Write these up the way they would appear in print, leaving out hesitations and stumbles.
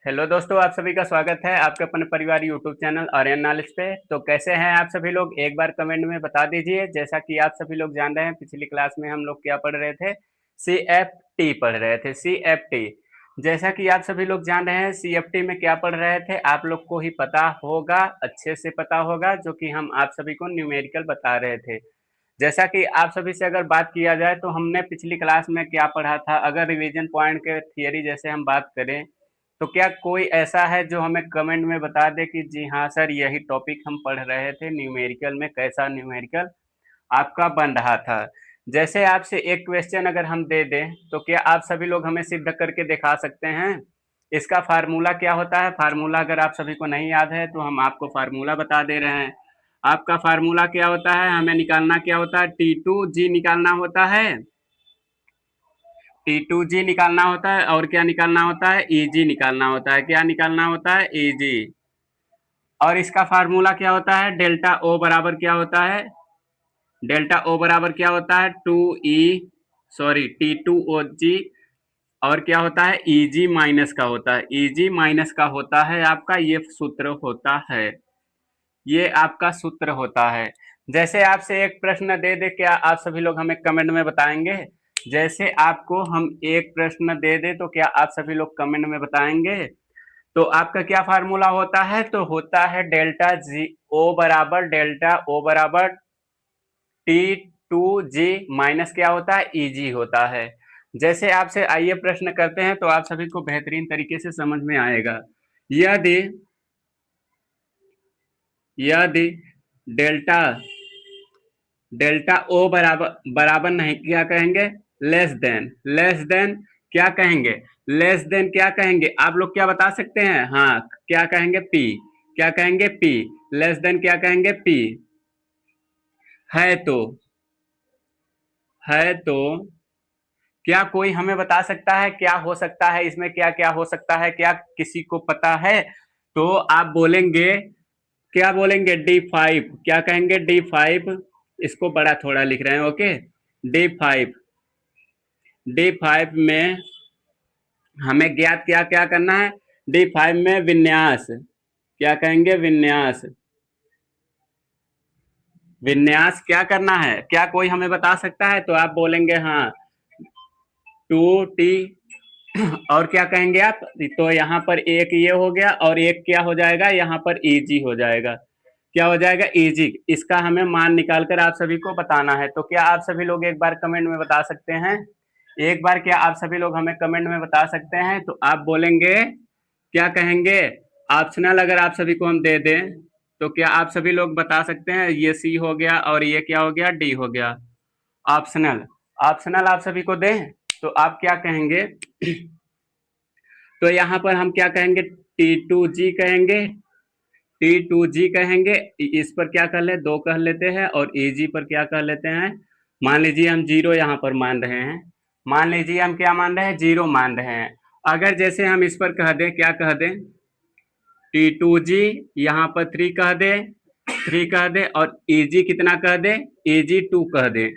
Hello दोस्तों, आप सभी का स्वागत है आपके अपने परिवार यूट्यूब चैनल आर्यन नॉलेज पे। तो कैसे हैं आप सभी लोग, एक बार कमेंट में बता दीजिए। जैसा कि आप सभी लोग जान रहे हैं, पिछली क्लास में हम लोग क्या पढ़ रहे थे, सी एफ टी पढ़ रहे थे, सी एफ टी। जैसा कि आप सभी लोग जान रहे हैं, सी एफ टी में क्या पढ़ रहे थे आप लोग को ही पता होगा, अच्छे से पता होगा, जो कि हम आप सभी को न्यूमेरिकल बता रहे थे। जैसा कि आप सभी से अगर बात किया जाए तो हमने पिछली क्लास में क्या पढ़ा था, अगर रिवीजन पॉइंट के थियरी जैसे हम बात करें, तो क्या कोई ऐसा है जो हमें कमेंट में बता दे कि जी हाँ सर, यही टॉपिक हम पढ़ रहे थे न्यूमेरिकल में, कैसा न्यूमेरिकल आपका बन रहा था। जैसे आपसे एक क्वेश्चन अगर हम दे दें तो क्या आप सभी लोग हमें सिद्ध करके दिखा सकते हैं इसका फार्मूला क्या होता है। फार्मूला अगर आप सभी को नहीं याद है तो हम आपको फार्मूला बता दे रहे हैं। आपका फार्मूला क्या होता है, हमें निकालना क्या होता है, टी टू जी निकालना होता है, टी टू जी निकालना होता है, और क्या निकालना होता है, ई जी निकालना होता है। क्या निकालना होता है, ई जी। और इसका फार्मूला क्या होता है, डेल्टा ओ बराबर क्या होता है, डेल्टा ओ बराबर क्या होता है, two E, sorry T two O G. और क्या होता है, ई जी माइनस का होता है, ई जी माइनस का होता है आपका, ये सूत्र होता है, ये आपका सूत्र होता है। जैसे आपसे एक प्रश्न दे दे, क्या आप सभी लोग हमें कमेंट में बताएंगे। जैसे आपको हम एक प्रश्न दे दे तो क्या आप सभी लोग कमेंट में बताएंगे। तो आपका क्या फार्मूला होता है, तो होता है डेल्टा जी ओ बराबर, डेल्टा ओ बराबर टी टू जी माइनस क्या होता है, ई जी होता है। जैसे आपसे आइए प्रश्न करते हैं तो आप सभी को बेहतरीन तरीके से समझ में आएगा। यदि यदि डेल्टा डेल्टा ओ बराबर बराबर नहीं, क्या कहेंगे, लेस देन, लेस देन क्या कहेंगे, लेस देन क्या कहेंगे, आप लोग क्या बता सकते हैं, हाँ क्या कहेंगे, पी। क्या कहेंगे, पी। लेस देन क्या कहेंगे, पी। है तो है तो क्या कोई हमें बता सकता है क्या हो सकता है इसमें, क्या क्या हो सकता है, क्या किसी को पता है। तो आप बोलेंगे, क्या बोलेंगे, D5, क्या कहेंगे, D5। इसको बड़ा थोड़ा लिख रहे हैं, ओके। D5, D5 में हमें ज्ञात क्या क्या करना है, D5 में विन्यास, क्या कहेंगे, विन्यास। विन्यास क्या करना है, क्या कोई हमें बता सकता है, तो आप बोलेंगे हाँ, टू टी। और क्या कहेंगे आप, तो यहाँ पर एक ये हो गया और एक क्या हो जाएगा, यहाँ पर इजी हो जाएगा। क्या हो जाएगा, इजी। इसका हमें मान निकालकर आप सभी को बताना है। तो क्या आप सभी लोग एक बार कमेंट में बता सकते हैं, एक बार क्या आप सभी लोग हमें कमेंट में बता सकते हैं। तो आप बोलेंगे, क्या कहेंगे, ऑप्शनल अगर आप सभी को हम दे दें तो क्या आप सभी लोग बता सकते हैं, ये सी हो गया और ये क्या हो गया, डी हो गया। ऑप्शनल, ऑप्शनल आप सभी को दें तो आप क्या कहेंगे, तो यहाँ पर हम क्या कहेंगे, टी टू जी कहेंगे, टी टू जी कहेंगे। इस पर क्या कर ले, दो कह लेते हैं, और ई जी पर क्या कह लेते हैं, मान लीजिए हम जीरो यहाँ पर मान रहे हैं, मान लीजिए हम क्या मान रहे हैं, जीरो मान रहे हैं। अगर जैसे हम इस पर कह दें, क्या कह दें, टी टू जी, यहाँ पर थ्री कह दे, थ्री कह दे, और ई जी कितना कह दे, ई जी टू कह दे,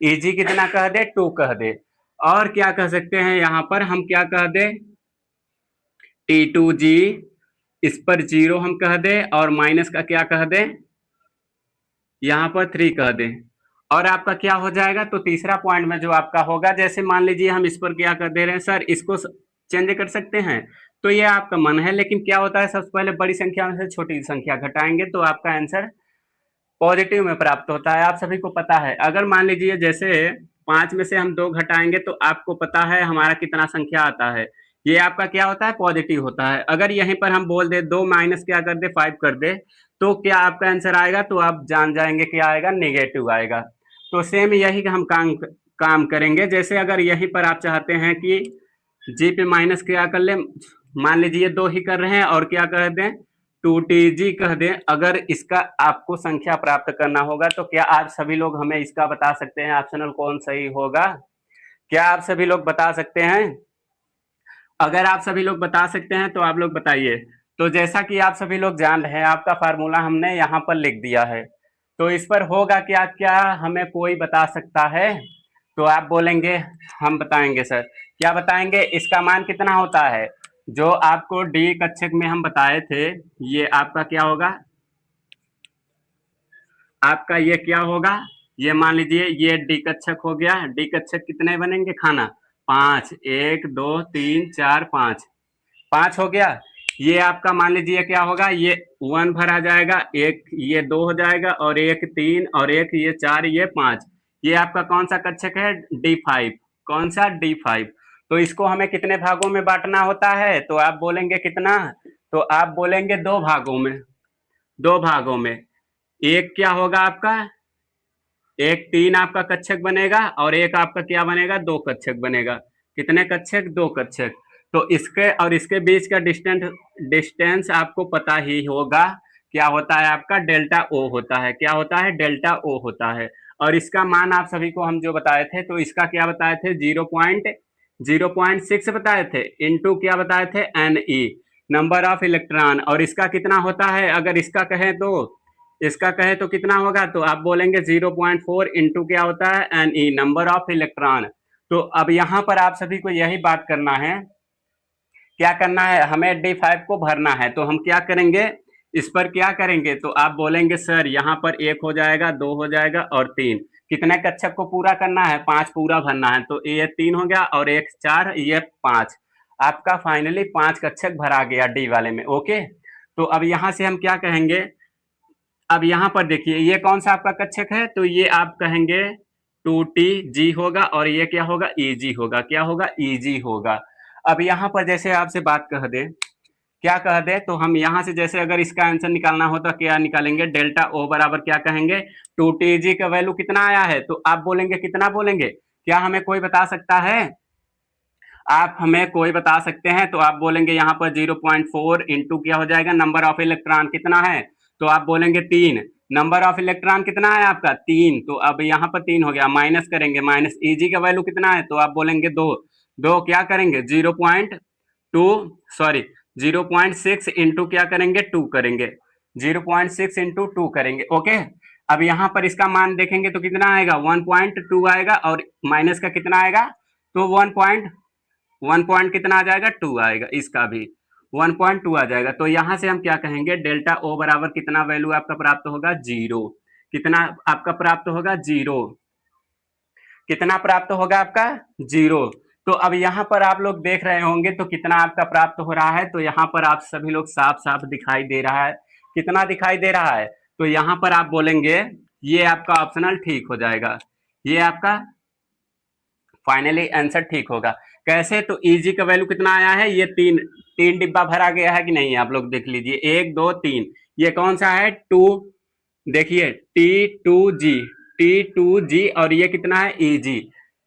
ई जी कितना कह दे, टू कह दे। और क्या कह सकते हैं, यहाँ पर हम क्या कह दे, टी टू जी, इस पर जीरो हम कह दे, और माइनस का क्या कह दे, यहाँ पर थ्री कह दे। और आपका क्या हो जाएगा, तो तीसरा पॉइंट में जो आपका होगा, जैसे मान लीजिए हम इस पर क्या कर दे रहे हैं, सर इसको चेंज कर सकते हैं, तो ये आपका मन है, लेकिन क्या होता है, सबसे पहले बड़ी संख्या में से छोटी संख्या घटाएंगे तो आपका आंसर पॉजिटिव में प्राप्त होता है, आप सभी को पता है। अगर मान लीजिए जैसे पांच में से हम दो घटाएंगे तो आपको पता है हमारा कितना संख्या आता है, ये आपका क्या होता है, पॉजिटिव होता है। अगर यहीं पर हम बोल दे दो माइनस क्या कर दे, फाइव कर दे, तो क्या आपका आंसर आएगा, तो आप जान जाएंगे क्या आएगा, नेगेटिव आएगा। तो सेम यही हम काम करेंगे। जैसे अगर यहीं पर आप चाहते हैं कि जी पे माइनस क्या कर ले, मान लीजिए दो ही कर रहे हैं, और क्या कर दें, टू टी जी कह दें। अगर इसका आपको संख्या प्राप्त करना होगा तो क्या आप सभी लोग हमें इसका बता सकते हैं ऑप्शनल कौन सही होगा, क्या आप सभी लोग बता सकते हैं। अगर आप सभी लोग बता सकते हैं तो आप लोग बताइए। तो जैसा कि आप सभी लोग जान रहे हैं, आपका फार्मूला हमने यहाँ पर लिख दिया है, तो इस पर होगा क्या, क्या हमें कोई बता सकता है। तो आप बोलेंगे, हम बताएंगे सर, क्या बताएंगे, इसका मान कितना होता है, जो आपको डी कक्षक में हम बताए थे, ये आपका क्या होगा, आपका ये क्या होगा, ये मान लीजिए ये डी कक्षक हो गया। डी कक्षक कितने बनेंगे खाना, 5, 1 2 3 4 5, 5 हो गया। ये आपका मान लीजिए क्या होगा, ये 1 भरा जाएगा, एक ये 2 हो जाएगा, और एक 3, और एक ये 4, ये 5। ये आपका कौन सा कक्षक है, D5। कौन सा, D5। तो इसको हमें कितने भागों में बांटना होता है, तो आप बोलेंगे कितना, तो आप बोलेंगे 2 भागों में। 2 भागों में, एक क्या होगा आपका, एक 3 आपका कक्षक बनेगा, और एक आपका क्या बनेगा, 2 कक्षक बनेगा। कितने कक्षक, 2 कक्षक। तो इसके और इसके बीच का डिस्टेंस आपको पता ही होगा, क्या होता है आपका, डेल्टा ओ होता है। क्या होता है, डेल्टा ओ होता है। और इसका मान आप सभी को हम जो बताए थे, तो इसका क्या बताए थे, 0.6 बताए थे, इनटू क्या बताए थे, Ne, नंबर ऑफ इलेक्ट्रॉन। और इसका कितना होता है, अगर इसका कहें तो, इसका कहे तो कितना होगा, तो आप बोलेंगे 0.4 इंटू क्या होता है, Ne, नंबर ऑफ इलेक्ट्रॉन। तो अब यहां पर आप सभी को यही बात करना है, क्या करना है, हमें D5 को भरना है। तो हम क्या करेंगे, इस पर क्या करेंगे, तो आप बोलेंगे सर यहाँ पर 1 हो जाएगा, 2 हो जाएगा, और 3। कितने कक्षक को पूरा करना है, 5 पूरा भरना है। तो ये 3 हो गया, और एक 4, ये 5। आपका फाइनली 5 कक्षक भरा गया डी वाले में। ओके, तो अब यहां से हम क्या कहेंगे, अब यहाँ पर देखिए ये कौन सा आपका कक्षक है, तो ये आप कहेंगे 2Tg होगा, और ये क्या होगा, Eg होगा। क्या होगा, Eg होगा। अब यहाँ पर जैसे आपसे बात कह दे, क्या कह दे, तो हम यहाँ से जैसे अगर इसका आंसर निकालना हो तो क्या निकालेंगे, डेल्टा ओ बराबर क्या कहेंगे, 2Tg का वैल्यू कितना आया है, तो आप बोलेंगे कितना बोलेंगे, क्या हमें कोई बता सकता है, आप हमें कोई बता सकते हैं, तो आप बोलेंगे यहाँ पर 0.4 इंटू क्या हो जाएगा, नंबर ऑफ इलेक्ट्रॉन कितना है, तो आप बोलेंगे 3। नंबर ऑफ इलेक्ट्रॉन कितना है आपका, 3। तो अब यहाँ पर 3 हो गया, माइनस करेंगे, माइनस Eg का वैल्यू कितना है, तो आप बोलेंगे 2। 2 क्या करेंगे, 0.2, सॉरी 0.6 इंटू क्या करेंगे, 2 करेंगे, 0.6 इंटू 2 करेंगे। ओके, अब यहाँ पर इसका मान देखेंगे तो कितना आएगा, 1.2 आएगा, और माइनस का कितना आएगा, तो 1 पॉइंट कितना आ जाएगा, 2 आएगा, इसका भी 1.2 आ जाएगा। तो यहां से हम क्या कहेंगे, डेल्टा ओ बराबर कितना वैल्यू आपका प्राप्त होगा, 0। कितना आपका प्राप्त होगा, 0। कितना प्राप्त होगा आपका, 0। तो अब यहाँ पर आप लोग देख रहे होंगे तो कितना आपका प्राप्त हो रहा है, तो यहाँ पर आप सभी लोग साफ साफ दिखाई दे रहा है, कितना दिखाई दे रहा है, तो यहाँ पर आप बोलेंगे ये आपका ऑप्शनल ठीक हो जाएगा, ये आपका फाइनली आंसर ठीक होगा। कैसे, तो Eg का वैल्यू कितना आया है, ये 3 डिब्बा भरा गया है कि नहीं, आप लोग देख लीजिए, 1 2 3। ये कौन सा है, 2, देखिए T2G, और ये कितना है, Eg।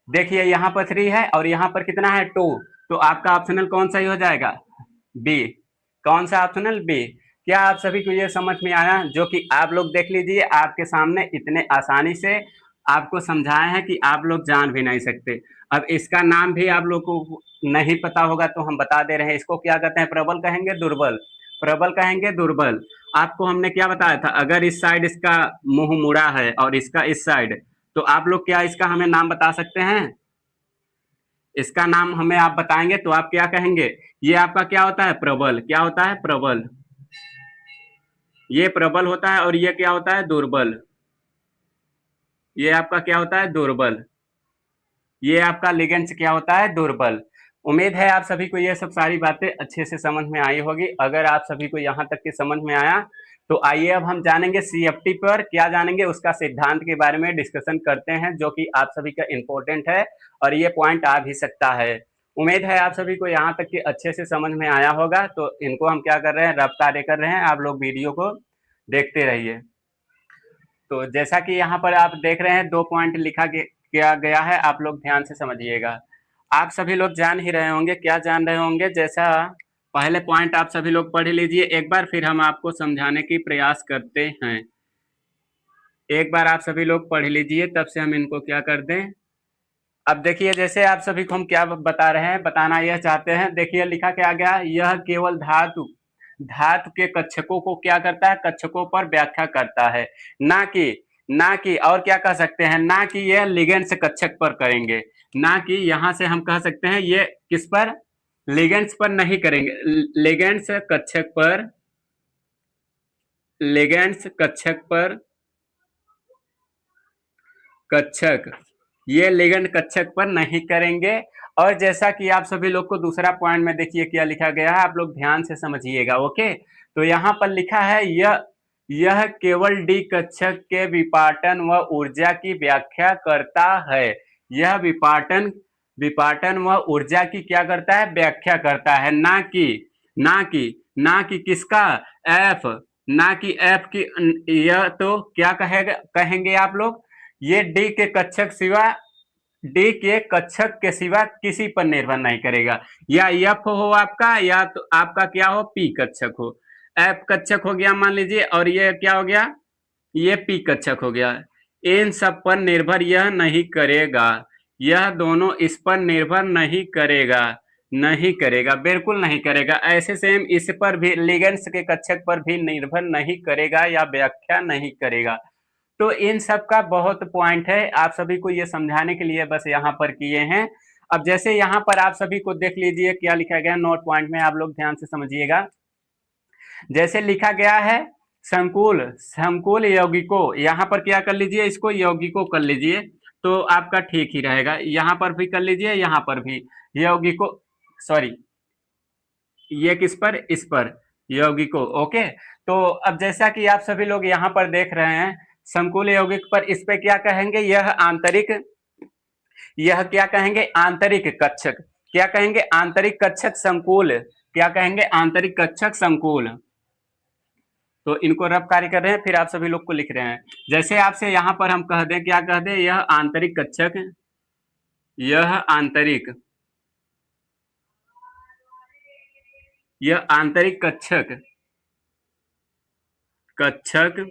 देखिए यहाँ पर 3 है, और यहाँ पर कितना है, 2। तो आपका ऑप्शनल कौन सा ही हो जाएगा, बी। कौन सा ऑप्शनल, बी। क्या आप सभी को ये समझ में आया, जो कि आप लोग देख लीजिए आपके सामने इतने आसानी से आपको समझाए हैं कि आप लोग जान भी नहीं सकते। अब इसका नाम भी आप लोग को नहीं पता होगा तो हम बता दे रहे हैं, इसको क्या कहते हैं, प्रबल कहेंगे, दुर्बल, प्रबल कहेंगे, दुर्बल। आपको हमने क्या बताया था, अगर इस साइड इसका मुंह मुड़ा है और इसका इस साइड, तो आप लोग क्या इसका हमें नाम बता सकते हैं, इसका नाम हमें आप बताएंगे तो आप क्या कहेंगे, ये आपका क्या होता है, प्रबल। क्या होता है, प्रबल। ये प्रबल होता है, और ये क्या होता है, दुर्बल। ये आपका क्या होता है, दुर्बल। ये आपका लिगेंड्स क्या होता है, दुर्बल। उम्मीद है आप सभी को ये सब सारी बातें अच्छे से समझ में आई होगी। अगर आप सभी को यहाँ तक के समझ में आया तो आइए अब हम जानेंगे CFT पर, क्या जानेंगे, उसका सिद्धांत के बारे में डिस्कशन करते हैं, जो कि आप सभी का इम्पोर्टेंट है और ये पॉइंट आ भी सकता है। उम्मीद है आप सभी को यहाँ तक के अच्छे से समझ में आया होगा। तो इनको हम क्या कर रहे हैं, रफ कार्य कर रहे हैं, आप लोग वीडियो को देखते रहिए। तो जैसा कि यहाँ पर आप देख रहे हैं 2 पॉइंट लिखा किया गया है, आप लोग ध्यान से समझिएगा। आप सभी लोग जान ही रहे होंगे, क्या जान रहे होंगे, जैसा पहले पॉइंट आप सभी लोग पढ़ लीजिए एक बार, फिर हम आपको समझाने की प्रयास करते हैं। एक बार आप सभी लोग पढ़ लीजिए, तब से हम इनको क्या कर दें। अब देखिए जैसे आप सभी को हम क्या बता रहे हैं, बताना यह चाहते हैं, देखिए लिखा क्या गया, यह केवल धातु धातु के कक्षकों को क्या करता है, कक्षकों पर व्याख्या करता है, ना कि और क्या कह सकते हैं, ना कि यह लिगेंड्स कक्षक पर करेंगे, ना कि यहां से हम कह सकते हैं ये किस पर, लिगेंड्स पर नहीं करेंगे। लिगेंड्स कक्षक पर, लिगेंड्स कक्षक पर, कक्षक, ये लिगेंड कक्षक पर नहीं करेंगे। और जैसा कि आप सभी लोग को दूसरा पॉइंट में देखिए क्या लिखा गया है, आप लोग ध्यान से समझिएगा। ओके, तो यहाँ पर लिखा है यह केवल डी कक्षक के विपाटन व ऊर्जा की व्याख्या करता है। यह विपाटन व ऊर्जा की क्या करता है, व्याख्या करता है, ना कि किसका, एफ, ना कि एफ की। यह तो क्या कहेंगे आप लोग, ये डी के कक्षक सिवा, डी के कक्षक के सिवा किसी पर निर्भर नहीं करेगा। या एफ हो आपका, या तो आपका क्या हो, पी कक्षक हो। एफ कक्षक हो गया मान लीजिए, और ये क्या हो गया, ये पी कक्षक हो गया। इन सब पर निर्भर यह नहीं करेगा, यह दोनों इस पर निर्भर नहीं करेगा, नहीं करेगा, बिल्कुल नहीं करेगा। ऐसे सेम इस पर भी, लिगेंड्स के कक्षक पर भी निर्भर नहीं करेगा या व्याख्या नहीं करेगा। तो इन सब का बहुत पॉइंट है, आप सभी को ये समझाने के लिए बस यहाँ पर किए हैं। अब जैसे यहाँ पर आप सभी को देख लीजिए क्या लिखा गया नोट पॉइंट में, आप लोग ध्यान से समझिएगा। जैसे लिखा गया है संकुल यौगिकों, यहाँ पर क्या कर लीजिए, इसको यौगिकों कर लीजिए तो आपका ठीक ही रहेगा। यहाँ पर भी कर लीजिए, यहाँ पर भी यौगिकों, सॉरी ये किस पर, इस पर यौगिकों। ओके, तो अब जैसा कि आप सभी लोग यहाँ पर देख रहे हैं संकुल यौगिक पर, इस पे क्या कहेंगे, यह आंतरिक, यह क्या कहेंगे, आंतरिक कक्षक, क्या कहेंगे, आंतरिक कक्षक संकुल, क्या कहेंगे, आंतरिक कक्षक संकुल। तो इनको रफ कार्य कर रहे हैं, फिर आप सभी लोग को लिख रहे हैं। जैसे आपसे यहाँ पर हम कह दें, क्या कह दें, यह आंतरिक कक्षक, यह आंतरिक, यह आंतरिक कक्षक, कक्षक,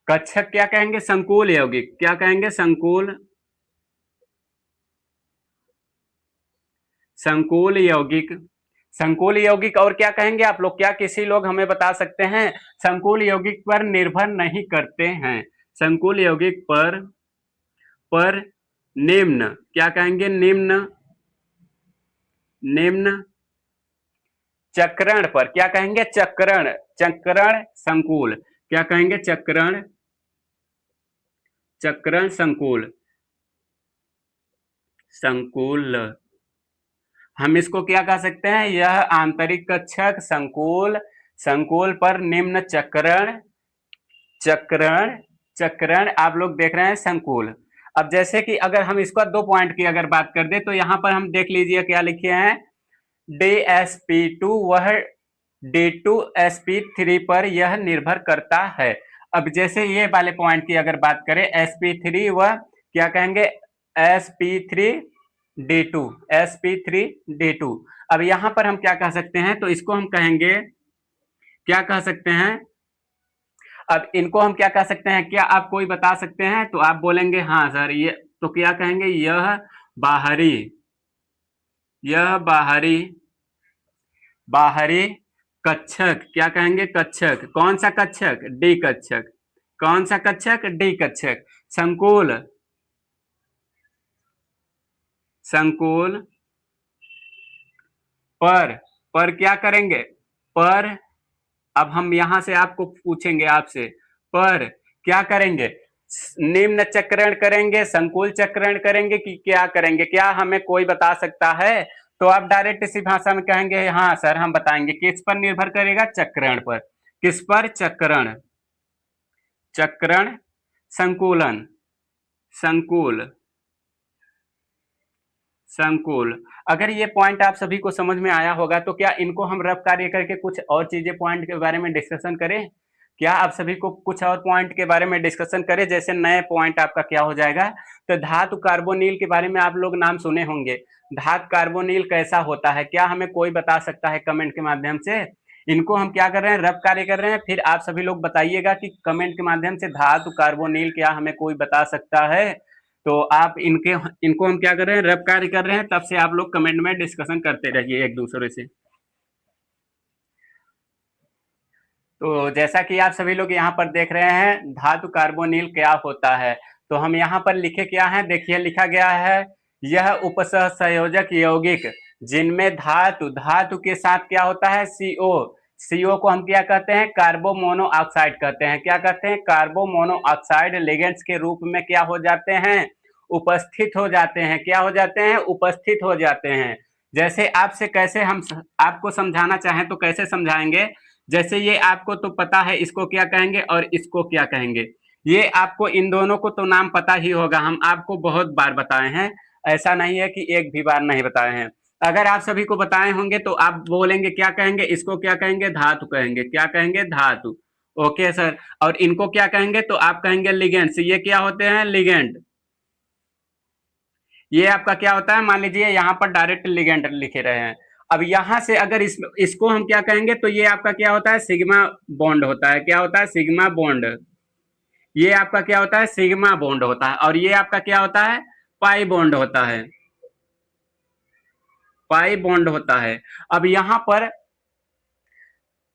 कक्षक क्या कहेंगे, संकुल यौगिक, क्या कहेंगे, संकुल, संकुल यौगिक, संकुल यौगिक। और क्या कहेंगे आप लोग, क्या किसी लोग हमें बता सकते हैं, संकुल यौगिक पर निर्भर नहीं करते हैं, संकुल यौगिक पर निम्न, क्या कहेंगे, निम्न, निम्न चक्रण पर, क्या कहेंगे, चक्रण, चक्रण संकुल, क्या कहेंगे, चक्रण, चक्रण संकुल, संकुल। हम इसको क्या कह सकते हैं, यह आंतरिक कक्षक संकुल, संकुल पर निम्न चक्रण, चक्रण, चक्रण आप लोग देख रहे हैं संकुल। अब जैसे कि अगर हम इसका 2 पॉइंट की अगर बात कर दे, तो यहां पर हम देख लीजिए क्या लिखे हैं, DsP2 वह D2sp3 पर यह निर्भर करता है। अब जैसे ये वाले पॉइंट की अगर बात करें, sp3 वह क्या कहेंगे, sp3d2, sp3d2। अब यहां पर हम क्या कह सकते हैं, तो इसको हम कहेंगे, क्या कह सकते हैं, अब इनको हम क्या कह सकते हैं, क्या आप कोई बता सकते हैं, तो आप बोलेंगे हाँ सर, ये तो क्या कहेंगे, बाहरी, यह बाहरी, बाहरी कक्षक, क्या कहेंगे, कक्षक, कौन सा कक्षक, डी कक्षक, कौन सा कक्षक, डी कक्षक। संकुल, संकुल पर क्या करेंगे, पर, अब हम यहां से आपको पूछेंगे आपसे, पर क्या करेंगे, निम्न चक्रण करेंगे, संकुल चक्रण करेंगे कि क्या करेंगे, क्या हमें कोई बता सकता है, तो आप डायरेक्ट इसी भाषा में कहेंगे हाँ सर हम बताएंगे, किस पर निर्भर करेगा, चक्रण पर, किस पर, चक्रण, चक्रण संकुलन, संकुल, संकुल। अगर ये पॉइंट आप सभी को समझ में आया होगा, तो क्या इनको हम रफ कार्य करके कुछ और चीजें पॉइंट के बारे में डिस्कशन करें, क्या आप सभी को कुछ और पॉइंट के बारे में डिस्कशन करें, जैसे नए पॉइंट आपका क्या हो जाएगा, तो धातु कार्बोनिल के बारे में आप लोग नाम सुने होंगे, धातु कार्बोनिल कैसा होता है, क्या हमें कोई बता सकता है कमेंट के माध्यम से। इनको हम क्या कर रहे हैं, रफ कार्य कर रहे हैं, फिर आप सभी लोग बताइएगा कि कमेंट के माध्यम से धातु कार्बोनिल क्या हमें कोई बता सकता है। तो आप इनको हम क्या कर रहे हैं, रफ कार्य कर रहे हैं, तब से आप लोग कमेंट में डिस्कशन करते रहिए एक दूसरे से। तो जैसा कि आप सभी लोग यहाँ पर देख रहे हैं धातु कार्बोनिल क्या होता है, तो हम यहाँ पर लिखे क्या है, देखिए लिखा गया है, यह उपसहसंयोजक यौगिक, जिनमें धातु धातु के साथ क्या होता है, सीओ। सीओ को हम क्या कहते हैं, कार्बो मोनोऑक्साइड कहते हैं। क्या कहते हैं, कार्बो मोनोऑक्साइड लिगेंड्स के रूप में क्या हो जाते हैं, उपस्थित हो जाते हैं। क्या हो जाते हैं, उपस्थित हो जाते हैं। जैसे आपसे कैसे हम आपको समझाना चाहें तो कैसे समझाएंगे, जैसे ये आपको तो पता है इसको क्या कहेंगे और इसको क्या कहेंगे। ये आपको इन दोनों को तो नाम पता ही होगा, हम आपको बहुत बार बताए हैं, ऐसा नहीं है कि एक भी बार नहीं बताए हैं। अगर आप सभी को बताए होंगे तो आप बोलेंगे क्या कहेंगे, इसको क्या कहेंगे, धातु कहेंगे। क्या कहेंगे, धातु। Okay sir. और इनको क्या कहेंगे, तो आप कहेंगे लिगेंड्स। ये क्या होते हैं, लिगेंड। ये आपका क्या होता है, मान लीजिए यहाँ पर डायरेक्ट लिगेंड लिखे रहे हैं। अब यहां से अगर इसको हम क्या कहेंगे, तो ये आपका क्या होता है, सिग्मा बॉन्ड होता है। क्या होता है, सिग्मा बॉन्ड। ये आपका क्या होता है, सिग्मा बॉन्ड होता है। और ये आपका क्या होता है, पाई बॉन्ड होता है। पाई बॉन्ड होता है। अब यहाँ पर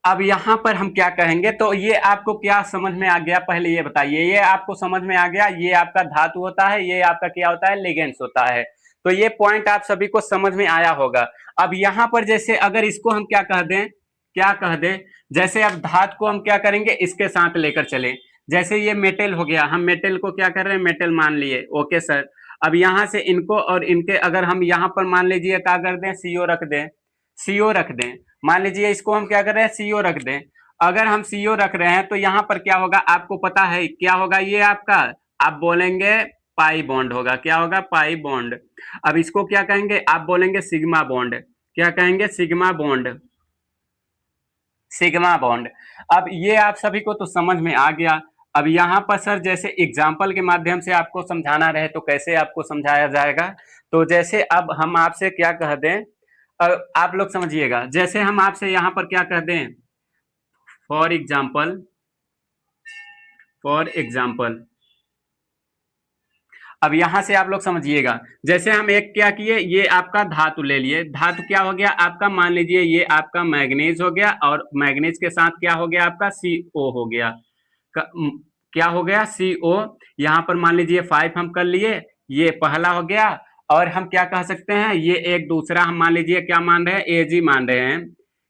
अब यहाँ पर हम क्या कहेंगे, तो ये आपको क्या समझ में आ गया, पहले ये बताइए। ये आपको समझ में आ गया, ये आपका धातु होता है, ये आपका क्या होता है, लिगेंड्स होता है। तो ये पॉइंट आप सभी को समझ में आया होगा। अब यहाँ पर जैसे अगर इसको हम क्या कह दें, क्या कह दें, जैसे अब धातु को हम क्या करेंगे, इसके साथ लेकर चले। जैसे ये मेटल हो गया, हम मेटल को क्या कर रहे हैं, मेटल मान लिए। Okay sir. अब यहाँ से इनको और इनके अगर हम यहाँ पर मान लीजिए क्या कर दें, सीओ रख दें। सीओ रख दें, मान लीजिए इसको हम क्या कर रहे हैं, सीओ रख दें। अगर हम सीओ रख रहे हैं तो यहाँ पर क्या होगा, आपको पता है क्या होगा, ये आपका, आप बोलेंगे पाई बॉन्ड होगा। क्या होगा, पाई बॉन्ड। अब इसको क्या कहेंगे, आप बोलेंगे सिग्मा बॉन्ड। क्या कहेंगे, सिग्मा बॉन्ड। Sigma bond. अब ये आप सभी को तो समझ में आ गया। अब यहाँ पर सर जैसे एग्जाम्पल के माध्यम से आपको समझाना रहे तो कैसे आपको समझाया जाएगा, तो जैसे अब हम आपसे क्या कह दें, आप लोग समझिएगा। जैसे हम आपसे यहाँ पर क्या कह दें, फॉर एग्जाम्पल, फॉर एग्जाम्पल, अब यहां से आप लोग समझिएगा। जैसे हम एक क्या किए, ये आपका धातु ले लिए। धातु क्या हो गया आपका, मान लीजिए ये आपका मैग्नीज हो गया, और मैग्नीज के साथ क्या हो गया आपका, सीओ हो गया। क्या हो गया, सीओ। यहाँ पर मान लीजिए 5 हम कर लिए, ये पहला हो गया। और हम क्या कह सकते हैं, ये एक दूसरा हम मान लीजिए क्या मान रहे हैं, एजी मान रहे हैं।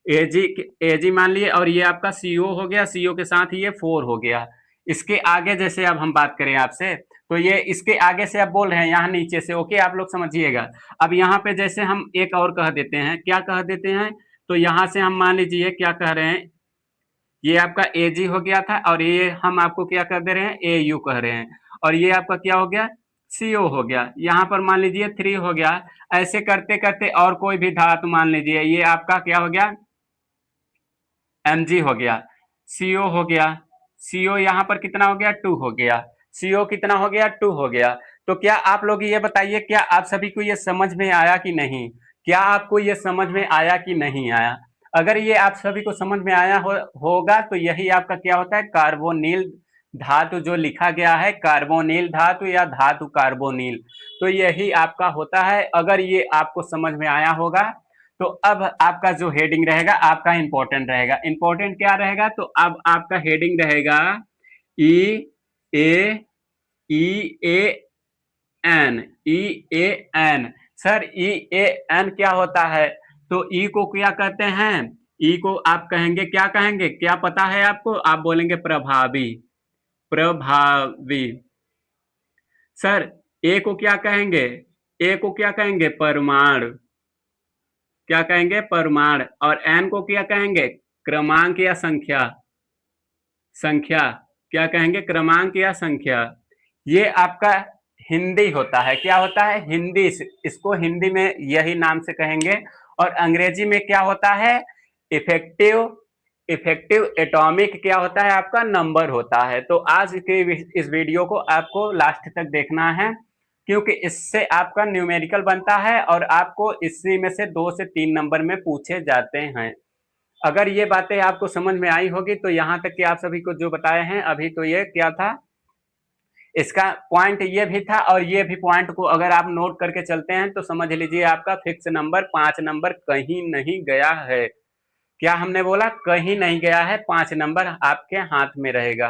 एजी, एजी मान लिए, और ये आपका सीओ हो गया, सीओ के साथ ये 4 हो गया। इसके आगे जैसे अब हम बात करें आपसे, तो ये इसके आगे से आप बोल रहे हैं यहाँ नीचे से। ओके, आप लोग समझिएगा। अब यहाँ पे जैसे हम एक और कह देते हैं, क्या कह देते हैं, तो यहाँ से हम मान लीजिए क्या कह रहे हैं, ये आपका ए जी हो गया था, और ये हम आपको क्या कर दे रहे हैं, ए यू कह रहे हैं। और ये आपका क्या हो गया, सीओ हो गया। यहाँ पर मान लीजिए 3 हो गया। ऐसे करते करते और कोई भी धातु मान लीजिए, ये आपका क्या हो गया, एम जी हो गया। सीओ हो गया। सीओ यहाँ पर कितना हो गया, 2 हो गया। सीओ कितना हो गया, 2 हो गया। तो क्या आप लोग ये बताइए, क्या आप सभी को ये समझ में आया कि नहीं, क्या आपको ये समझ में आया कि नहीं आया। अगर ये आप सभी को समझ में आया होगा तो यही आपका क्या होता है, कार्बोनिल धातु जो लिखा गया है, कार्बोनिल धातु या धातु कार्बोनिल, तो यही आपका होता है। अगर ये आपको समझ में आया होगा तो अब आपका जो हेडिंग रहेगा आपका इंपॉर्टेंट रहेगा। इंपॉर्टेंट क्या रहेगा, तो अब आपका हेडिंग रहेगा ई ए ई A N. E A N. Sir E A N क्या होता है, तो ई को क्या कहते हैं, ई को आप कहेंगे, क्या कहेंगे, क्या पता है आपको, आप बोलेंगे प्रभावी। प्रभावी। सर ए को क्या कहेंगे, ए को क्या कहेंगे, परमाणु। क्या कहेंगे, परमाणु। और एन को क्या कहेंगे, क्रमांक या संख्या। संख्या। क्या कहेंगे, क्रमांक या संख्या। ये आपका हिंदी होता है। क्या होता है, हिंदी। इसको हिंदी में यही नाम से कहेंगे। और अंग्रेजी में क्या होता है, इफेक्टिव। इफेक्टिव एटॉमिक क्या होता है, आपका नंबर होता है। तो आज के इस वीडियो को आपको लास्ट तक देखना है, क्योंकि इससे आपका न्यूमेरिकल बनता है और आपको इसी में से 2 से 3 नंबर में पूछे जाते हैं। अगर ये बातें आपको समझ में आई होगी तो यहाँ तक कि आप सभी को जो बताए हैं अभी, तो ये क्या था, इसका पॉइंट ये भी था। और ये भी पॉइंट को अगर आप नोट करके चलते हैं तो समझ लीजिए आपका फिक्स नंबर 5 नंबर कहीं नहीं गया है। क्या हमने बोला, कहीं नहीं गया है, 5 नंबर आपके हाथ में रहेगा।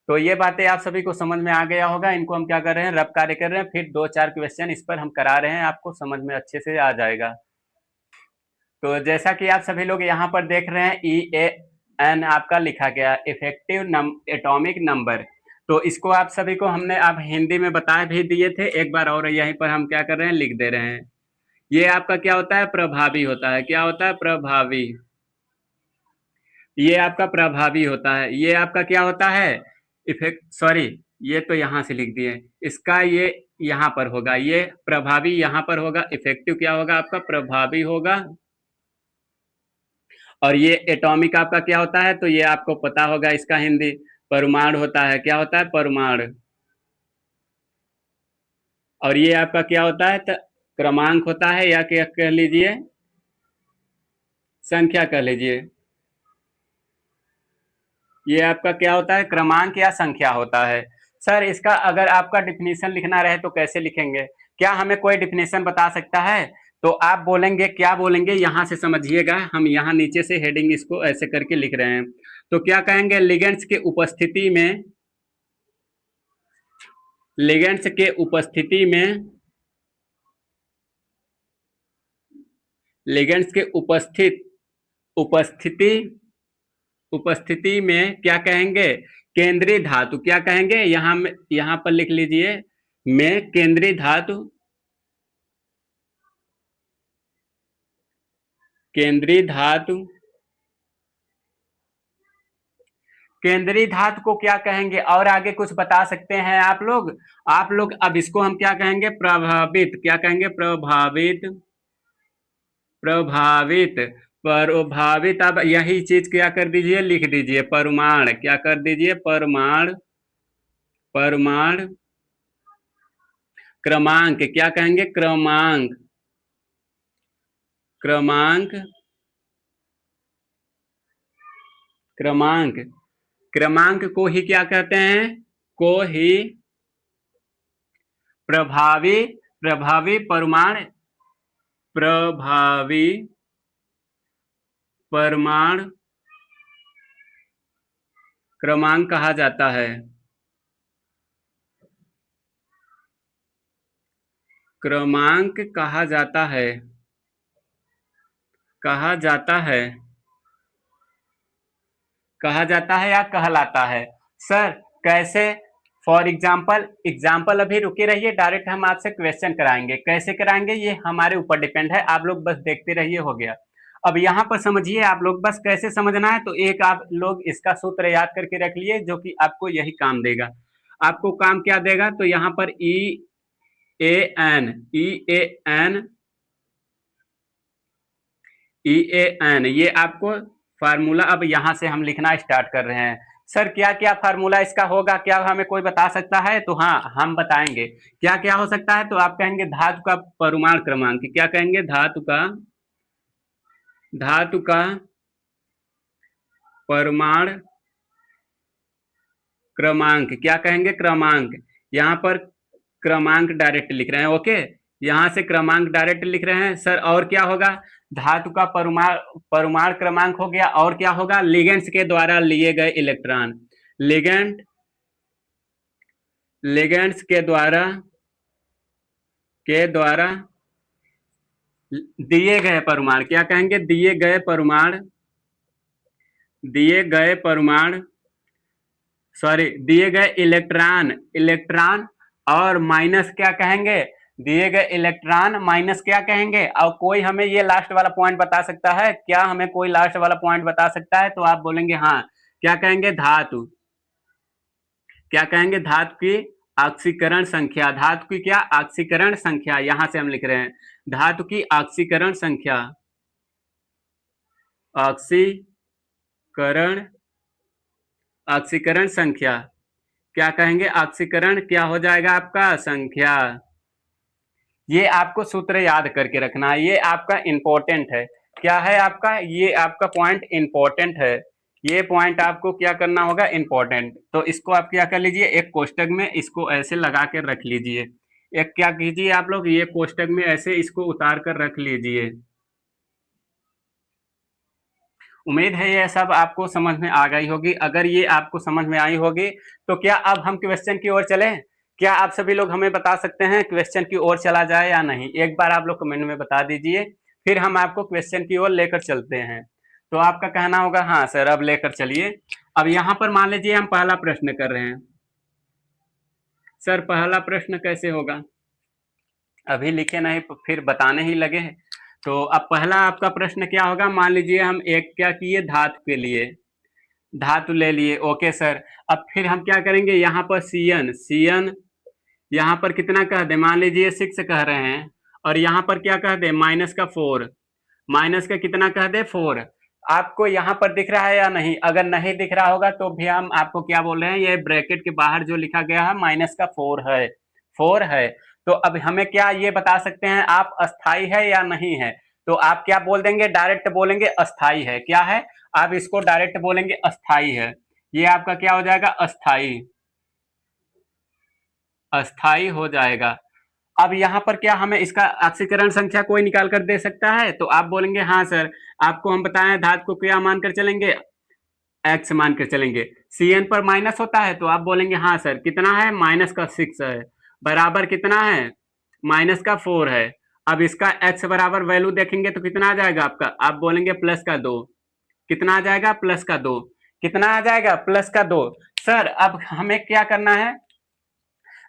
तो ये बातें आप सभी को समझ में आ गया होगा। इनको हम क्या कर रहे हैं, रफ कार्य कर रहे हैं, फिर 2-4 क्वेश्चन इस पर हम करा रहे हैं, आपको समझ में अच्छे से आ जाएगा। तो जैसा कि आप सभी लोग यहाँ पर देख रहे हैं EAN आपका लिखा गया, इफेक्टिव एटॉमिक नंबर। तो इसको आप सभी को हमने आप हिंदी में बता भी दिए थे, एक बार और यहीं पर हम क्या कर रहे हैं, लिख दे रहे हैं। ये आपका क्या होता है, प्रभावी होता है। क्या होता है, प्रभावी। ये आपका प्रभावी होता है। ये आपका क्या होता है, इफेक्ट, सॉरी ये तो यहां से लिख दिए, इसका ये यहां पर होगा, ये प्रभावी यहां पर होगा, इफेक्टिव क्या होगा आपका, प्रभावी होगा। और ये एटॉमिक आपका क्या होता है, तो ये आपको पता होगा इसका हिंदी, परमाणु होता है। क्या होता है, परमाणु। और ये आपका क्या होता है, क्रमांक होता है, या क्या कह लीजिए, संख्या कह लीजिए। ये आपका क्या होता है, क्रमांक या संख्या होता है। सर इसका अगर आपका डिफिनीशन लिखना रहे तो कैसे लिखेंगे, क्या हमें कोई डिफिनीशन बता सकता है? तो आप बोलेंगे, क्या बोलेंगे, यहां से समझिएगा, हम यहाँ नीचे से हेडिंग इसको ऐसे करके लिख रहे हैं। तो क्या कहेंगे, लिगेंड्स के उपस्थिति में, लिगेंड्स के उपस्थिति में, लिगेंड्स के उपस्थिति उपस्थिति में क्या कहेंगे, केंद्रीय धातु। क्या कहेंगे, यहाँ पर लिख लीजिए, में केंद्रीय धातु, केंद्रीय धातु, केंद्रीय धातु को क्या कहेंगे, और आगे कुछ बता सकते हैं आप लोग? आप लोग अब इसको हम क्या कहेंगे, प्रभावित। क्या कहेंगे, प्रभावित, प्रभावित, प्रभावित। अब यही चीज क्या कर दीजिए, लिख दीजिए, परमाणु। क्या कर दीजिए, परमाणु, परमाणु क्रमांक। क्या कहेंगे, क्रमांक, क्रमांक, क्रमांक, क्रमांक को ही क्या कहते हैं, को ही प्रभावी, प्रभावी परमाणु, प्रभावी परमाणु क्रमांक कहा जाता है। क्रमांक कहा जाता है, कहा जाता है, कहा जाता है या कहलाता है। सर कैसे, फॉर एग्जाम्पल, एग्जाम्पल अभी रुके रहिए, डायरेक्ट हम आपसे क्वेश्चन कराएंगे। कैसे कराएंगे ये हमारे ऊपर डिपेंड है, आप लोग बस देखते रहिए, हो गया। अब यहाँ पर समझिए आप लोग, बस कैसे समझना है, तो एक आप लोग इसका सूत्र याद करके रख लिए, जो कि आपको यही काम देगा। आपको काम क्या देगा, तो यहाँ पर EAN, EAN, EAN, ये आपको फार्मूला अब यहां से हम लिखना स्टार्ट कर रहे हैं। सर क्या क्या फार्मूला इसका होगा, क्या हमें कोई बता सकता है? तो हाँ हम बताएंगे क्या क्या हो सकता है। तो आप कहेंगे धातु का परमाणु क्रमांक। क्या कहेंगे, धातु का, धातु का परमाणु क्रमांक। क्या कहेंगे, क्रमांक। यहाँ पर क्रमांक डायरेक्ट लिख रहे हैं, ओके, यहां से क्रमांक डायरेक्ट लिख रहे हैं। सर और क्या होगा, धातु का परमाणु क्रमांक हो गया, और क्या होगा, लिगेंड्स के द्वारा लिए गए इलेक्ट्रॉन, लिगेंड, लिगेंड्स के द्वारा, के द्वारा दिए गए परमाणु। क्या कहेंगे, दिए गए परमाणु, दिए गए परमाणु, सॉरी दिए गए इलेक्ट्रॉन, इलेक्ट्रॉन, और माइनस क्या कहेंगे, दिए गए इलेक्ट्रॉन माइनस क्या कहेंगे। और कोई हमें ये लास्ट वाला पॉइंट बता सकता है, क्या हमें कोई लास्ट वाला पॉइंट बता सकता है? तो आप बोलेंगे हाँ। क्या कहेंगे, धातु। क्या कहेंगे, धातु की ऑक्सीकरण संख्या। धातु की क्या, ऑक्सीकरण संख्या, यहां से हम लिख रहे हैं धातु की ऑक्सीकरण संख्या, ऑक्सीकरण, ऑक्सीकरण संख्या। क्या कहेंगे, ऑक्सीकरण क्या हो जाएगा आपका, संख्या। ये आपको सूत्र याद करके रखना है, ये आपका इंपॉर्टेंट है। क्या है आपका, ये आपका पॉइंट इंपॉर्टेंट है। ये पॉइंट आपको क्या करना होगा, इंपॉर्टेंट। तो इसको आप क्या कर लीजिए, एक कोष्टक में इसको ऐसे लगा कर रख लीजिए। एक क्या कीजिए आप लोग, ये कोष्टक में ऐसे इसको उतार कर रख लीजिए। उम्मीद है ये सब आपको समझ में आ गई होगी। अगर ये आपको समझ में आई होगी तो क्या अब हम क्वेश्चन की ओर चलें? क्या आप सभी लोग हमें बता सकते हैं क्वेश्चन की ओर चला जाए या नहीं? एक बार आप लोग कमेंट में बता दीजिए। फिर हम आपको क्वेश्चन की ओर लेकर चलते हैं। तो आपका कहना होगा हाँ सर अब लेकर चलिए। अब यहाँ पर मान लीजिए हम पहला प्रश्न कर रहे हैं। सर पहला प्रश्न कैसे होगा, अभी लिखे नहीं फिर बताने ही लगे। तो अब पहला आपका प्रश्न क्या होगा, मान लीजिए हम एक क्या किए, धातु के लिए धातु ले लिए। ओके सर, अब फिर हम क्या करेंगे, यहाँ पर सी एन यहाँ पर कितना कह दे, मान लीजिए 6 कह रहे हैं, और यहाँ पर क्या कह दे, माइनस का 4, माइनस का कितना कह दे 4। आपको यहाँ पर दिख रहा है या नहीं, अगर नहीं दिख रहा होगा तो भी हम आपको क्या बोल रहे हैं, ये ब्रैकेट के बाहर जो लिखा गया है माइनस का 4 है, 4 है। तो अब हमें क्या ये बता सकते हैं आप अस्थाई है या नहीं है, तो आप क्या बोल देंगे, डायरेक्ट बोलेंगे अस्थाई है। क्या है, आप इसको डायरेक्ट बोलेंगे अस्थाई है। ये आपका क्या हो जाएगा, अस्थाई, अस्थाई हो जाएगा। अब यहाँ पर क्या हमें इसका ऑक्सीकरण संख्या कोई निकाल कर दे सकता है, तो आप बोलेंगे हाँ सर, आपको हम बताएं धातु को क्या मानकर चलेंगे, एक्स मानकर चलेंगे। सी एन पर माइनस होता है तो आप बोलेंगे हाँ सर कितना है, माइनस का 6 है, बराबर कितना है, माइनस का 4 है। अब इसका एक्स बराबर वैल्यू देखेंगे तो कितना आ जाएगा आपका, आप बोलेंगे +2। कितना आ जाएगा, +2। कितना आ जाएगा, +2। सर अब हमें क्या करना है,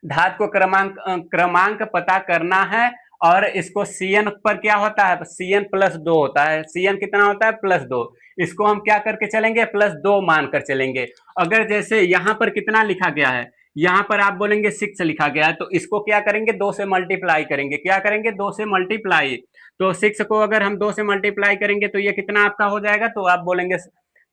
धातु को क्रमांक पता करना है, और इसको Cn पर क्या होता है, Cn +2 होता है। Cn कितना होता है, +2। इसको हम क्या करके चलेंगे, +2 मानकर चलेंगे। अगर जैसे यहाँ पर कितना लिखा गया है, यहाँ पर आप बोलेंगे 6 लिखा गया है, तो इसको क्या करेंगे, 2 से मल्टीप्लाई करेंगे। क्या करेंगे, 2 से मल्टीप्लाई। तो 6 को अगर हम 2 से मल्टीप्लाई करेंगे तो ये कितना आपका हो जाएगा, तो आप बोलेंगे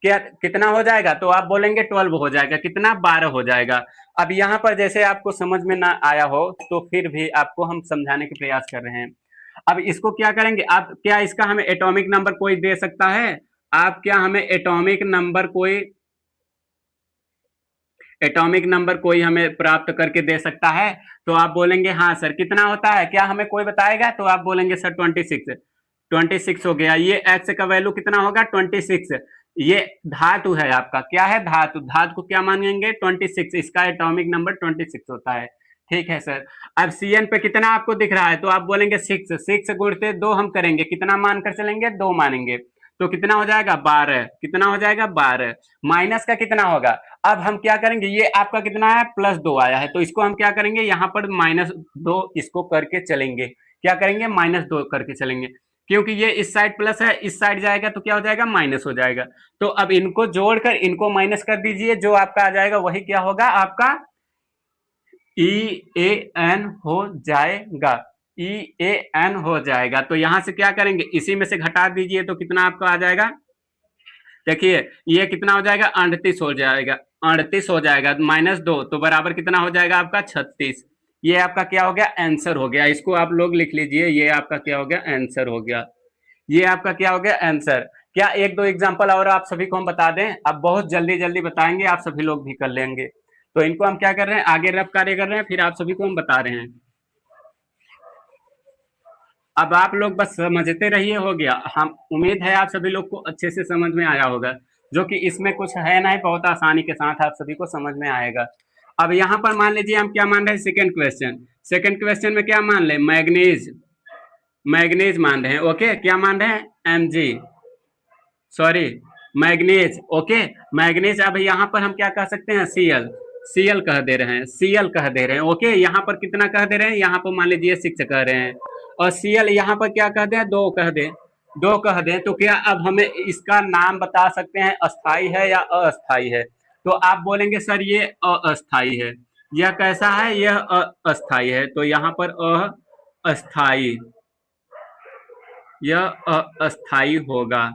क्या कितना हो जाएगा, तो आप बोलेंगे 12 हो जाएगा। कितना, 12 हो जाएगा। अब यहाँ पर जैसे आपको समझ में ना आया हो तो फिर भी आपको हम समझाने के प्रयास कर रहे हैं। अब इसको क्या करेंगे आप, क्या इसका हमें एटॉमिक नंबर कोई दे सकता है, आप क्या हमें एटॉमिक नंबर कोई हमें प्राप्त करके दे सकता है, तो आप बोलेंगे हाँ सर कितना होता है, क्या हमें कोई बताएगा, तो आप बोलेंगे सर 26। 26 हो गया। ये एक्स का वैल्यू कितना होगा, 26। ये धातु है आपका, क्या है, धातु, धातु को क्या मानेंगे, 26। इसका एटॉमिक नंबर 26 होता है। ठीक है सर। अब सी एन पे कितना आपको दिख रहा है, तो आप बोलेंगे 6। 6 गुणते 2 हम करेंगे, कितना मानकर चलेंगे, 2 मानेंगे। तो कितना हो जाएगा, 12। कितना हो जाएगा, 12। माइनस का कितना होगा, अब हम क्या करेंगे, ये आपका कितना है, +2 आया है, तो इसको हम क्या करेंगे, यहाँ पर -2 इसको करके चलेंगे। क्या करेंगे, -2 करके चलेंगे, क्योंकि ये इस साइड प्लस है, इस साइड जाएगा तो क्या हो जाएगा, माइनस हो जाएगा। तो अब इनको जोड़कर इनको माइनस कर दीजिए, जो आपका आ जाएगा वही क्या होगा, आपका EAN हो जाएगा। EAN हो जाएगा। तो यहां से क्या करेंगे, इसी में से घटा दीजिए तो कितना आपका आ जाएगा, देखिए ये कितना हो जाएगा, 38 हो जाएगा। 38 हो जाएगा, -2 तो बराबर कितना हो जाएगा आपका, 36। ये आपका क्या हो गया, आंसर हो गया। इसको आप लोग लिख लीजिए, ये आपका क्या हो गया, आंसर हो गया। ये आपका क्या हो गया, आंसर। क्या एक दो एग्जांपल और आप सभी को हम बता दें, अब बहुत जल्दी जल्दी बताएंगे, आप सभी लोग भी कर लेंगे। तो इनको हम क्या कर रहे हैं, आगे रफ कार्य कर रहे हैं, फिर आप सभी को हम बता रहे हैं। अब आप लोग बस समझते रहिए, हो गया। हम उम्मीद है आप सभी लोग को अच्छे से समझ में आया होगा, जो कि इसमें कुछ है नहीं, बहुत आसानी के साथ आप सभी को समझ में आएगा। अब यहाँ पर मान लीजिए हम क्या मान रहे हैं, सेकंड क्वेश्चन। सेकंड क्वेश्चन में क्या मान ले, मैग्नीज, मैग्नीज मान रहे हैं। ओके, क्या मान रहे हैं, Mg, sorry, manganese. Okay, manganese. अब यहाँ पर हम क्या कह सकते हैं, Cl, Cl कह दे रहे हैं, Cl कह दे रहे हैं। ओके, यहाँ पर कितना कह दे रहे हैं, यहाँ पर मान लीजिए 6 कह रहे हैं, और Cl यहाँ पर क्या कह दें, 2 कह दें, 2 कह दें। तो क्या अब हमें इसका नाम बता सकते हैं, अस्थाई है या अस्थाई है, तो आप बोलेंगे सर ये अस्थाई है। यह कैसा है, यह अस्थाई है, तो यहाँ पर अस्थाई, यह अस्थाई होगा।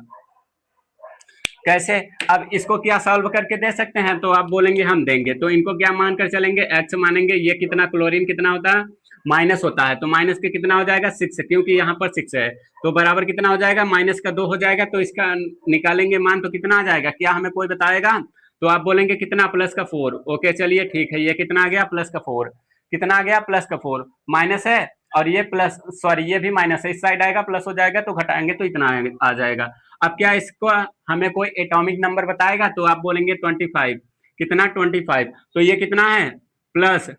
कैसे, अब इसको क्या सॉल्व करके दे सकते हैं, तो आप बोलेंगे हम देंगे, तो इनको क्या मानकर चलेंगे, एक्स मानेंगे। ये कितना, क्लोरीन कितना होता है, माइनस होता है, तो माइनस के कितना हो जाएगा, 6, क्योंकि यहाँ पर 6 है, तो बराबर कितना हो जाएगा, -2 हो जाएगा। तो इसका निकालेंगे मान तो कितना आ जाएगा, क्या हमें कोई बताएगा, तो आप बोलेंगे कितना, +4। ओके चलिए ठीक है, ये कितना आ गया, +4। कितना आ गया, +4। माइनस है, और ये प्लस, सॉरी ये भी माइनस है, इस साइड आएगा प्लस हो जाएगा, तो घटाएंगे तो इतना आ जाएगा। अब क्या इसको हमें कोई एटॉमिक नंबर बताएगा, तो आप बोलेंगे 25। कितना, 25। तो ये कितना है, प्लस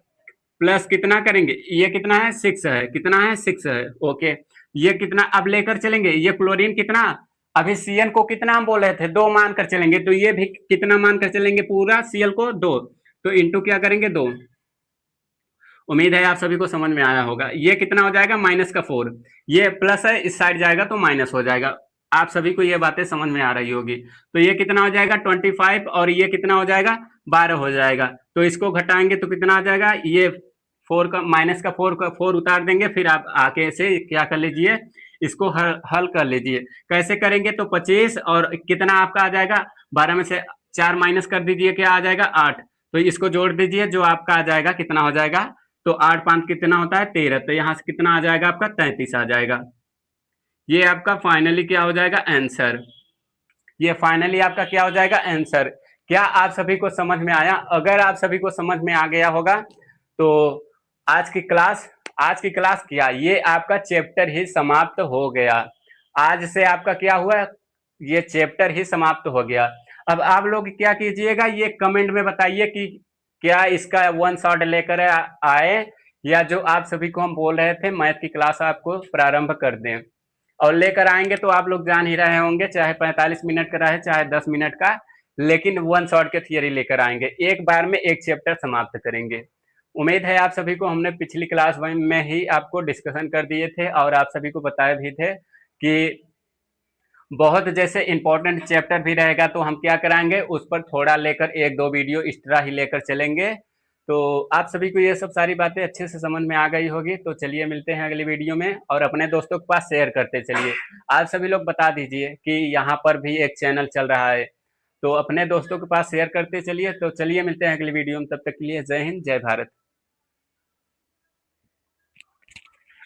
प्लस कितना करेंगे, ये कितना है 6 है, कितना है 6 है, ओके। ये कितना अब लेकर चलेंगे, ये क्लोरीन कितना, अभी Cn को कितना हम बोल रहे थे 2 मानकर चलेंगे, तो ये भी कितना मानकर चलेंगे, पूरा Cl को 2, तो इंटू क्या करेंगे 2। उम्मीद है आप सभी को समझ में आया होगा। ये कितना हो जाएगा -4, ये प्लस है इस साइड जाएगा तो माइनस हो जाएगा। आप सभी को ये बातें समझ में आ रही होगी। तो ये कितना हो जाएगा 25 और ये कितना हो जाएगा 12 हो जाएगा। तो इसको घटाएंगे तो कितना आ जाएगा, ये 4 का माइनस का 4 उतार देंगे, फिर आप आके से क्या कर लीजिए, इसको हल कर लीजिए। कैसे करेंगे, तो 25 और कितना आपका आ जाएगा, 12 में से 4 माइनस कर दीजिए, क्या आ जाएगा 8। तो इसको जोड़ दीजिए, जो आपका आ जाएगा कितना हो जाएगा, तो 8 5 कितना होता है 13, तो यहाँ से कितना आ जाएगा आपका 33 आ जाएगा। ये आपका फाइनली क्या हो जाएगा आंसर, ये फाइनली आपका क्या हो जाएगा आंसर। क्या आप सभी को समझ में आया? अगर आप सभी को समझ में आ गया होगा तो आज की क्लास क्या, ये आपका चैप्टर ही समाप्त हो गया। आज से आपका क्या हुआ, ये चैप्टर ही समाप्त हो गया। अब आप लोग क्या कीजिएगा, ये कमेंट में बताइए कि क्या इसका 1 शॉट लेकर आए, या जो आप सभी को हम बोल रहे थे मैथ की क्लास आपको प्रारंभ कर दें। और लेकर आएंगे तो आप लोग जान ही रहे होंगे, चाहे 45 मिनट का रहे चाहे 10 मिनट का, लेकिन 1 शॉट के थियरी लेकर आएंगे, एक बार में एक चैप्टर समाप्त करेंगे। उम्मीद है आप सभी को हमने पिछली क्लास में ही आपको डिस्कशन कर दिए थे और आप सभी को बताए भी थे कि बहुत जैसे इंपॉर्टेंट चैप्टर भी रहेगा तो हम क्या कराएंगे, उस पर थोड़ा लेकर 1-2 वीडियो एक्स्ट्रा ही लेकर चलेंगे। तो आप सभी को ये सब सारी बातें अच्छे से समझ में आ गई होगी। तो चलिए मिलते हैं अगली वीडियो में, और अपने दोस्तों के पास शेयर करते चलिए। आप सभी लोग बता दीजिए कि यहाँ पर भी एक चैनल चल रहा है, तो अपने दोस्तों के पास शेयर करते चलिए। तो चलिए मिलते हैं अगली वीडियो में, तब तक के लिए जय हिंद जय भारत।